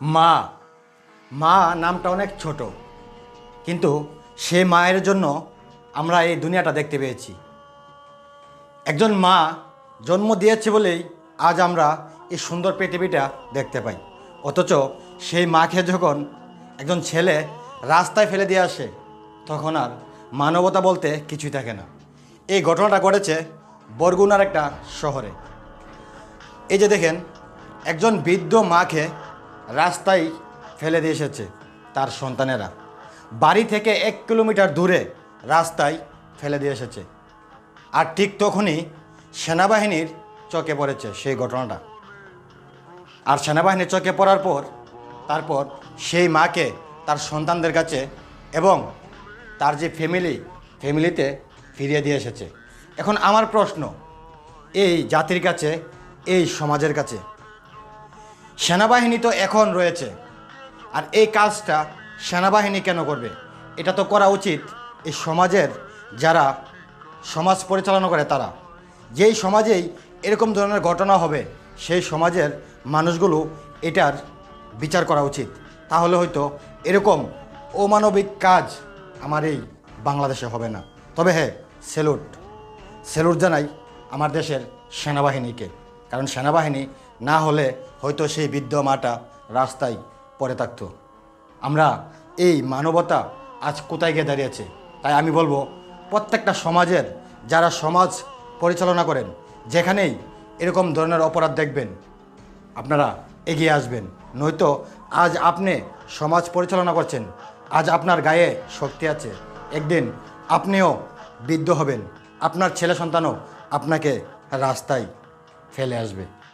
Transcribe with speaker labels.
Speaker 1: মা মা নামটা অনেক ছোট, কিন্তু সে মায়ের জন্য আমরা এই দুনিয়াটা দেখতে পেয়েছি। একজন মা জন্ম দিয়েছে বলেই আজ আমরা এই সুন্দর পৃথিবীটা দেখতে পাই। অথচ সেই মাকে যখন একজন ছেলে রাস্তায় ফেলে দিয়ে আসে, তখন আর মানবতা বলতে কিছুই থাকে না। এই ঘটনাটা ঘটেছে বরগুনার একটা শহরে। এই যে দেখেন, একজন বৃদ্ধ মাকে রাস্তায় ফেলে দিয়ে এসেছে তার সন্তানেরা। বাড়ি থেকে 1 কিলোমিটার দূরে রাস্তায় ফেলে দিয়ে এসেছে। আর ঠিক তখনই সেনাবাহিনীর চোখে পড়েছে সেই ঘটনাটা। আর সেনাবাহিনীর চোখে পড়ার পর তারপর সেই মাকে তার সন্তানদের কাছে এবং তার যে ফ্যামিলিতে ফিরিয়ে দিয়ে এসেছে। এখন আমার প্রশ্ন এই জাতির কাছে, এই সমাজের কাছে, সেনাবাহিনী তো এখন রয়েছে, আর এই কাজটা সেনাবাহিনী কেন করবে? এটা তো করা উচিত এই সমাজের যারা সমাজ পরিচালনা করে তারা। যেই সমাজেই এরকম ধরনের ঘটনা হবে, সেই সমাজের মানুষগুলো এটার বিচার করা উচিত। তাহলে হয়তো এরকম অমানবিক কাজ আমার এই বাংলাদেশে হবে না। তবে হ্যাঁ, স্যালুট জানাই আমার দেশের সেনাবাহিনীকে, কারণ সেনাবাহিনী না হলে হয়তো সেই বৃদ্ধ মাটা রাস্তায় পড়ে থাকতো। আমরা এই মানবতা আজ কোথায় গিয়ে দাঁড়িয়েছে? তাই আমি বলবো, প্রত্যেকটা সমাজের যারা সমাজ পরিচালনা করেন, যেখানেই এরকম ধরনের অপরাধ দেখবেন, আপনারা এগিয়ে আসবেন। নয়তো আজ আপনি সমাজ পরিচালনা করছেন, আজ আপনার গায়ে শক্তি আছে, একদিন আপনিও বৃদ্ধ হবেন, আপনার ছেলে সন্তানও আপনাকে রাস্তায় ফেলে আসবে।